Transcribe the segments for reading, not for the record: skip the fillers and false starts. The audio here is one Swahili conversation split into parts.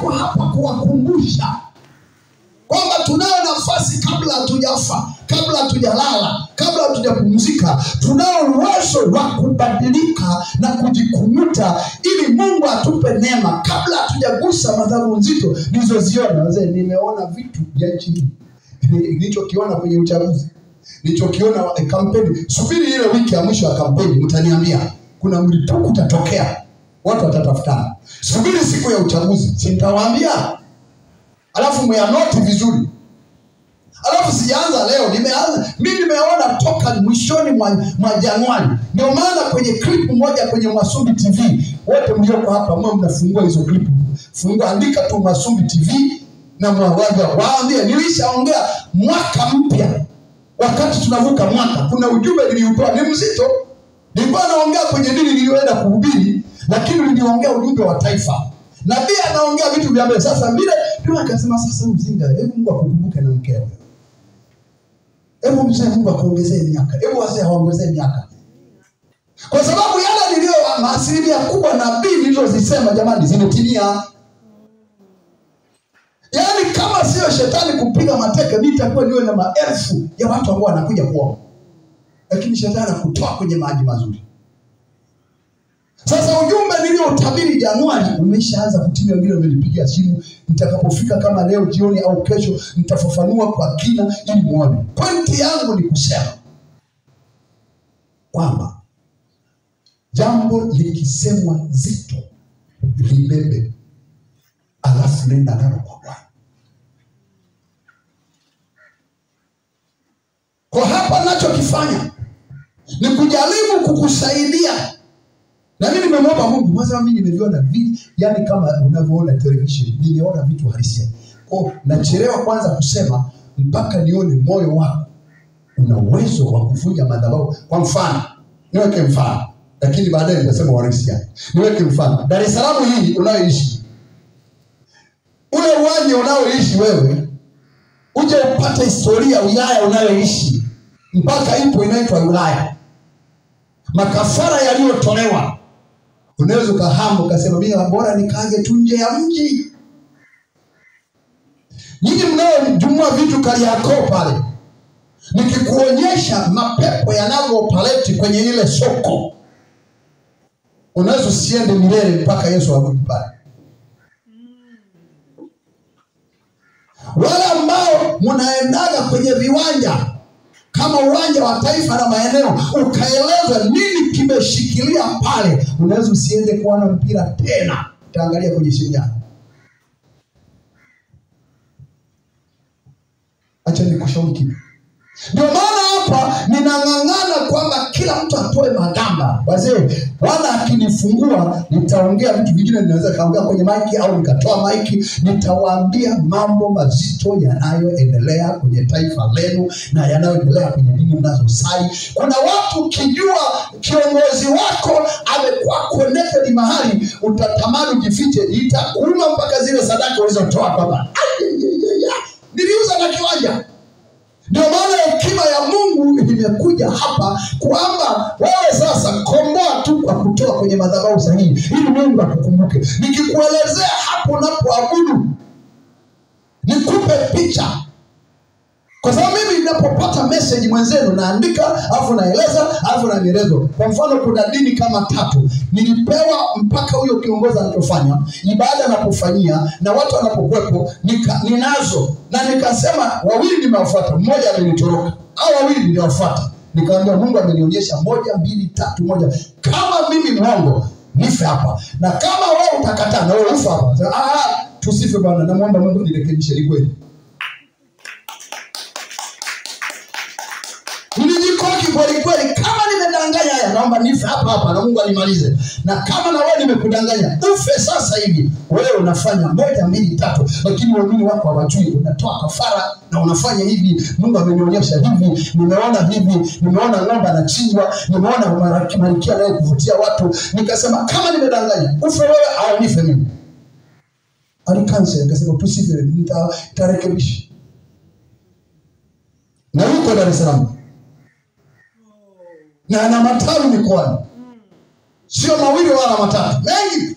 niko hapa kuwakumbusha kwamba tunayo nafasi kabla hatujafa, kabla hatujalala, kabla hatujapumzika. Tunao uwezo wa kubadilika na kujikumuta ili Mungu atupe neema kabla hatujagusa madhabahu nzito nilizoziona. Wazee, nimeona vitu vya nchi hii. Nilichokiona kwenye uchaguzi, nilichokiona kampeni. Subiri ile wiki ya mwisho ya kampeni, mtaniambia kuna mlipuko utatokea. Watu watatafutana. Subiri siku ya uchaguzi, si nitawaambia. Alafu myanoti vizuri. Alafu sijaanza leo, mimi nimeona toka mwishoni mwa Januari. Ndio maana kwenye clip moja kwenye Masumbi TV, wote mlioko hapa mwe mnafungua hizo clip. Fungua, andika tu Masumbi TV na waambie nilishaongea mwaka mpya. Wakati tunavuka mwaka, kuna ujumbe niliutoa ni mzito. Nilikuwa naongea kwenye dini niliyoenda kuhubiri, lakini niliongea ujumbe wa taifa. Nabii anaongea vitu vya mbele. Sasa vile ndio akasema sasa mzinga, hebu Mungu akukumbuke na mkeo. Hebu mzee Mungu akuongezee miaka. Hebu wazee waongezee miaka. Kwa sababu yale nilio asilimia kubwa nabii nilizozisema jamani zimetimia. Yaani kama sio shetani kupiga mateke, nitakuwa niwe na maelfu ya watu ambao wanakuja kuomba. Lakini shetani anakutoa kwenye maji mazuri. Sasa ujumbe niliotabiri Januari umeshaanza kutimia. Vile umenipigia simu, nitakapofika kama leo jioni au kesho nitafafanua kwa kina ili muone. Pointi yangu ni kusema kwamba jambo likisemwa zito libebe, alafu nenda nalo kwa Bwana. Kwa hapa ninachokifanya ni kujaribu kukusaidia. Na mimi nimemwomba Mungu, mwanzo mimi nimeviona vitu, yani kama unavyoona television, nimeona vitu halisi. Kwa nachelewa kwanza kusema mpaka nione moyo wako una uwezo wa kuvunja madhabahu. Kwa mfano, niweke mfano, lakini baadaye nitasema halisi yake. Niweke mfano, Dar es Salaam hii unayoishi, ule uwanja unaoishi wewe, uje upate historia wilaya unayoishi, mpaka ipo inaitwa wilaya. Makafara yaliyotolewa, unaweza ukahamu ukasema mimi bora nikaje tu nje ya mji. Nyinyi mnaojumua vitu Kariakoo pale, nikikuonyesha mapepo yanavyopaleti kwenye ile soko, unaweza usiende milele mpaka Yesu arudi pale. Wale ambao mnaendaga kwenye viwanja kama uwanja wa taifa na maeneo, ukaeleza nini kimeshikilia pale, unaweza usiende kuona mpira tena, utaangalia kwenye simu yako. Acha nikushauri kitu. Ndio maana hapa ninang'ang'ana kwamba kila mtu atoe magamba. Wazee, Bwana akinifungua nitaongea vitu vingine, ninaweza kaongea kwenye maiki au nikatoa maiki, nitawaambia mambo mazito yanayoendelea kwenye taifa lenu na yanayoendelea kwenye dini mnazosali. Kuna watu kijua kiongozi wako amekuwa connected mahali, utatamani ujifiche, itakuuma mpaka zile sadaka ulizotoa baba. Niliuza na kiwanja. Ndio maana hekima ya Mungu imekuja hapa kwamba wewe sasa komboa tu kwa kutoa kwenye madhabahu sahihi ili Mungu akukumbuke. Nikikuelezea hapo unapoabudu, nikupe picha. Kwa sababu mimi ninapopata message mwenzenu naandika, alafu naeleza, alafu na mielezo. Kwa mfano kuna dini kama 3 nilipewa mpaka huyo kiongozi anachofanya, ibada anapofanyia na watu wanapokuepo, ninazo. Na nikasema 2 nimewafuata, mmoja amenitoroka, au 2 niliwafuata. Nikamwambia Mungu amenionyesha 1 2 3 1. Kama mimi mwongo nife hapa, na kama wewe utakataa na wewe ufa hapa. Tusife bwana, naomba Mungu nirekebishe. Ni kweli kweli, kama nimedanganya haya naomba nife hapa na Mungu animalize. Na kama na wewe nimekudanganya ufe sasa hivi, wewe unafanya 1 2 3, lakini waamini wako hawajui, unatoa kafara na unafanya hivi. Mungu amenionyesha hivi, nimeona hivi, nimeona ng'ombe anachinjwa, nimeona malkia naye kuvutia watu. Nikasema kama nimedanganya ufe wewe au nife mimi. Alikansa, nikasema tusife, nitarekebisha. Na yuko Dar es Salaam na matawi mikoani, sio 2 wala 3, mengi.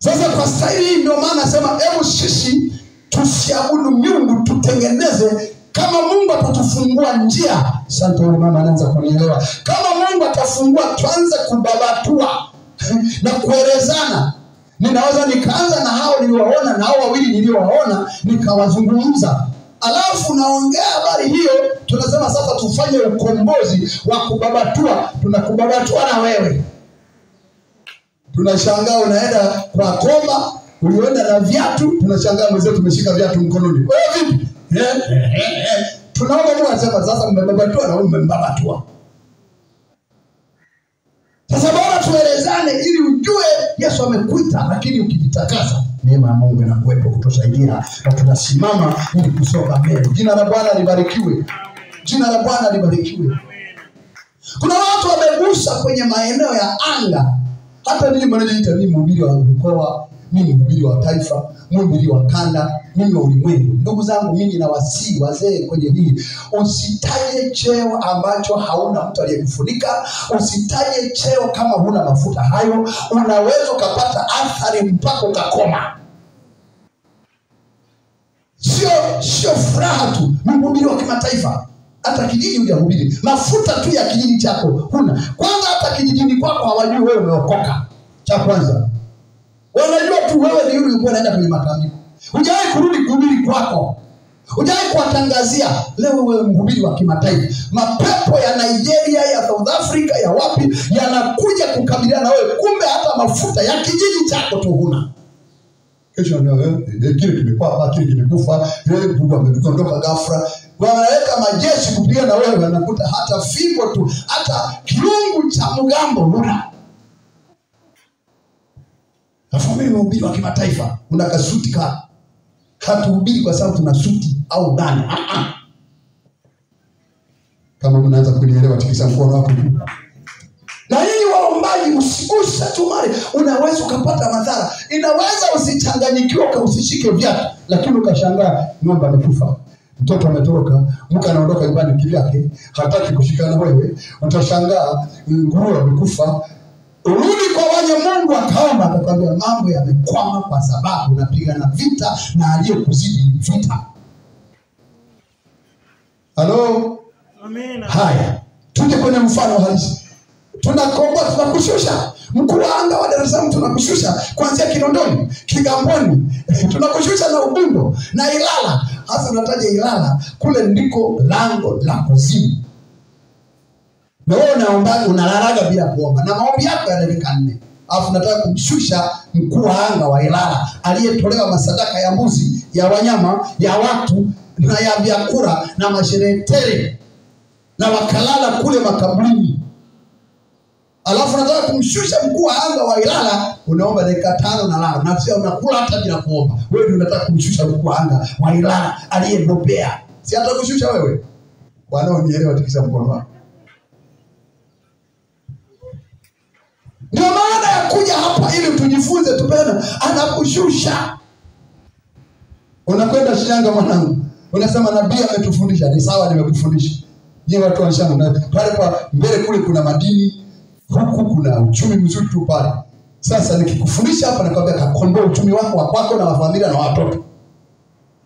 Sasa kwa staili hii ndio maana nasema hebu sisi tusiabudu miungu, tutengeneze. Kama Mungu atatufungua njia, asante mama anaanza kunielewa. Kama Mungu atafungua, tuanze kubabatua na kuelezana. Ninaweza nikaanza na hao niliowaona na hao wawili niliowaona nikawazungumza. Alafu naongea habari hiyo, tunasema sasa tufanye ukombozi wa kubabatua. Tunakubabatua na wewe. Tunashangaa unaenda kwa komba, ulienda na viatu, tunashangaa mwenzetu tumeshika viatu mkononi. Wewe vipi? Tunaomba Mungu asema sasa mmebabatua na wewe mmebabatua. Sasa bora tuelezane ili ujue Yesu amekuita, lakini ukijitakasa neema ya Mungu inakuwepo kutusaidia na tunasimama ili kusonga mbele. Jina la Bwana libarikiwe. Jina la Bwana libarikiwe. Kuna watu wamegusa kwenye maeneo ya anga. Hata mimi mnajiita mimi mhubiri wa mkoa, mimi mhubiri wa taifa, mhubiri wa kanda, mimi wa ulimwengu. Ndugu zangu, mimi nawasihi wazee kwenye hii, usitaje cheo ambacho hauna mtu aliyekufunika. Usitaje cheo kama huna mafuta hayo. Unaweza kupata athari mpaka ukakoma. Sio furaha tu, mhubiri wa kimataifa. Hata kijiji hujahubiri. Mafuta tu ya kijiji chako huna. Kwanza hata kijijini kwako hawajui wewe umeokoka. Cha kwanza, wanajua tu wewe ni yule ulikuwa unaenda kwenye matambiko. Hujawahi kurudi kuhubiri kwako. Hujawahi kuwatangazia leo wewe mhubiri wa kimataifa. Mapepo ya Nigeria, ya South Africa, ya wapi yanakuja kukabiliana na wewe. Kumbe hata mafuta ya kijiji chako tu huna. Kesho kile kimekuwa kile kimekufa, Mungu ameondoka ghafla. Wanaweka majeshi kupigana na wewe, wanakuta hata fimbo tu, hata kirungu cha mgambo huna. Afameni mhubiri wa kimataifa, una kasuti ka. Hatuhubiri kwa sababu tuna suti au ndani. Kama mnaanza kunielewa, tikisa mkono wako juu. Na hii waombaji usiguse tu mali, unaweza ukapata madhara. Inaweza usichanganyikiwa usishike viatu, lakini ukashangaa ng'ombe amekufa. Mtoto ametoroka, mke anaondoka nyumbani kivyake, hataki kushikana wewe. Utashangaa nguruwe amekufa. Urudi kwa wenye Mungu akaomba, atakwambia mambo yamekwama kwa sababu unapigana vita na aliyekuzidi vita. Halo? Amina. Haya, tuje kwenye mfano halisi. Tunakomboa, tunakushusha. Mkuu wa anga wa Dar es Salaam tunakushusha kuanzia Kinondoni, Kigamboni, tunakushusha na Ubungo na Ilala. Hasa unataja Ilala, kule ndiko lango la kuzimu. Na wewe unaomba, unalalaga bila kuomba. Na maombi yako ya dakika 4. Alafu nataka kumshusha mkuu wa anga wa Ilala aliyetolewa masadaka ya mbuzi, ya wanyama, ya watu na ya vyakula na masherehe na wakalala kule makaburini. Alafu nataka kumshusha mkuu wa anga wa Ilala, unaomba dakika 5 na lala. Na sio unakula hata bila kuomba. Wewe ndio unataka kumshusha mkuu wa anga wa Ilala aliyebobea. Si hata kushusha wewe. Wanaonielewa tikisa mkono wako. Ndio maana ya kuja hapa ili tujifunze tupenda, anakushusha. Unakwenda Shinyanga mwanangu, unasema nabii ametufundisha. Ni sawa, nimekufundisha. Je, watu wa Shinyanga pale kwa mbele kule kuna madini, huku kuna uchumi mzuri tu pale. Sasa nikikufundisha hapa nakwambia kakomboa uchumi wako wa kwako na familia na watoto.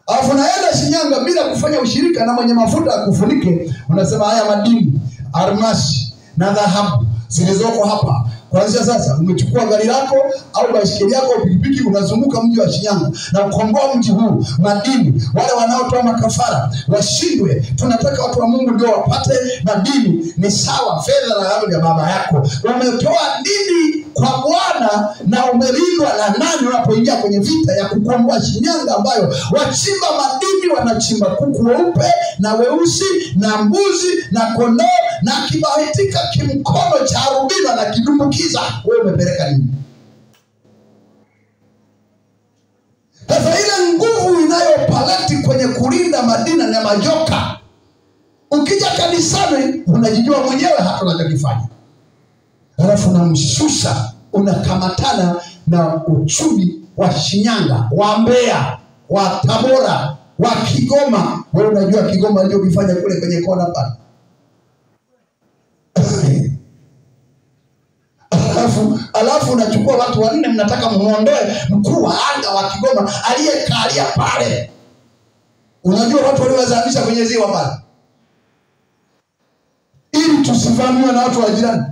Alafu naenda Shinyanga bila kufanya ushirika na mwenye mafuta akufunike, unasema haya madini, almasi na dhahabu zilizoko hapa. Kwanza sasa umechukua gari lako au baiskeli yako au pikipiki, unazunguka mji wa Shinyanga na ukomboa mji huu. Madini, wale wanaotoa makafara washindwe. Tunataka watu wa Mungu ndio wapate madini. Ni sawa, fedha na dhahabu ya baba yako. Umetoa dini kwa Bwana na umelindwa na nani unapoingia kwenye vita ya kukomboa Shinyanga, ambayo wachimba madini wanachimba kuku weupe na weusi na mbuzi na kondoo, na kibahitika kimkono cha rubina na kidumbukiza. Wewe umepeleka nini? Sasa ile nguvu inayopaleti kwenye kulinda madini na majoka, ukija kanisani unajijua mwenyewe hata unachokifanya. Alafu unamshusha, unakamatana na uchumi wa Shinyanga, wa Mbeya, wa Tabora, wa Kigoma. Wewe unajua Kigoma alichokifanya kule kwenye kona pale. Alafu unachukua watu 4 mnataka muondoe mkuu wa anga wa Kigoma aliyekalia pale. Unajua watu waliowazamisha kwenye ziwa pale, ili tusivamiwe na watu wa jirani.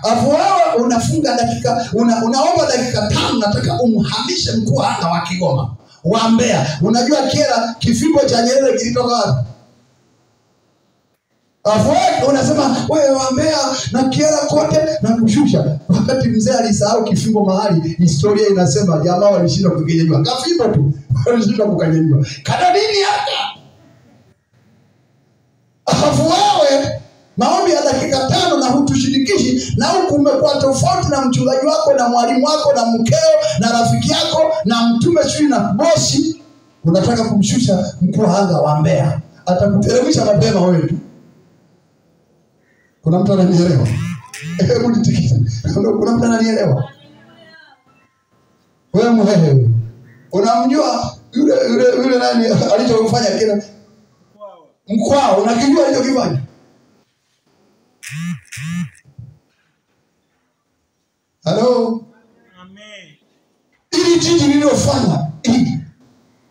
Alafu wewe unafunga dakika, unaomba dakika 5, nataka umhamishe mkuu wa anga wa Kigoma wa Mbeya. Unajua kila kifimbo cha Nyerere kilitoka wapi? Alafu wewe unasema wewe wa Mbeya na Kiera kote na kushusha. Wakati mzee alisahau kifimbo mahali, historia inasema jamaa walishindwa kukinyanyua. Kafimbo tu walishindwa kukanyanyua. Kana nini hapa? Alafu wewe maombi ya dakika 5 na hutushirikishi, na huku umekuwa tofauti na mchungaji wako na mwalimu wako na mkeo na rafiki yako na mtume shuli na bosi, unataka kumshusha mkuu wa anga wa Mbeya. Atakuteremsha mapema wewe tu. Kuna mtu ananielewa? Hebu nitikise. Kuna mtu ananielewa? Wewe mhehe. Unamjua yule nani alichofanya kile? Mkwao, unakijua alichokifanya? Hello? Amen. Ili jiji lililofanya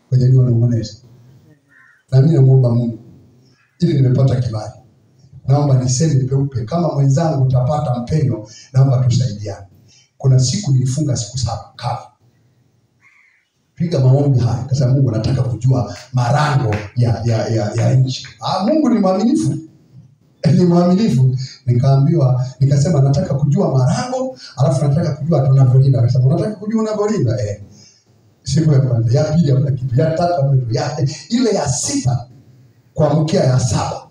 kwenye ni wanaonesha. Na mimi namuomba Mungu ili nimepata kibali. Naomba niseme peupe, kama mwenzangu utapata mpenyo, naomba tusaidiane. Kuna siku nilifunga siku 7 kavu. Piga maombi haya, kwa sababu Mungu anataka kujua marango ya nchi. Mungu ni mwaminifu. Ni mwaminifu. Nikasema nataka kujua marango, alafu nataka kujua tunavyolinda. Akasema unataka kujua unavyolinda? Siku ya kwanza, ya pili hamna kitu, ya tatu hamna kitu, ile ya 6 kuamkia ya 7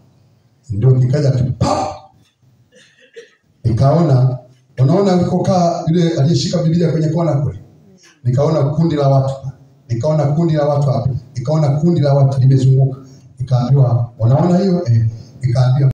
ndio nikaja tu pap. Nikaona, unaona alikokaa yule aliyeshika Biblia kwenye kona kule. Nikaona kundi la watu. Nikaona kundi la watu hapo. Nikaona kundi la watu limezunguka. Nikaambiwa, unaona hiyo? Nikaambiwa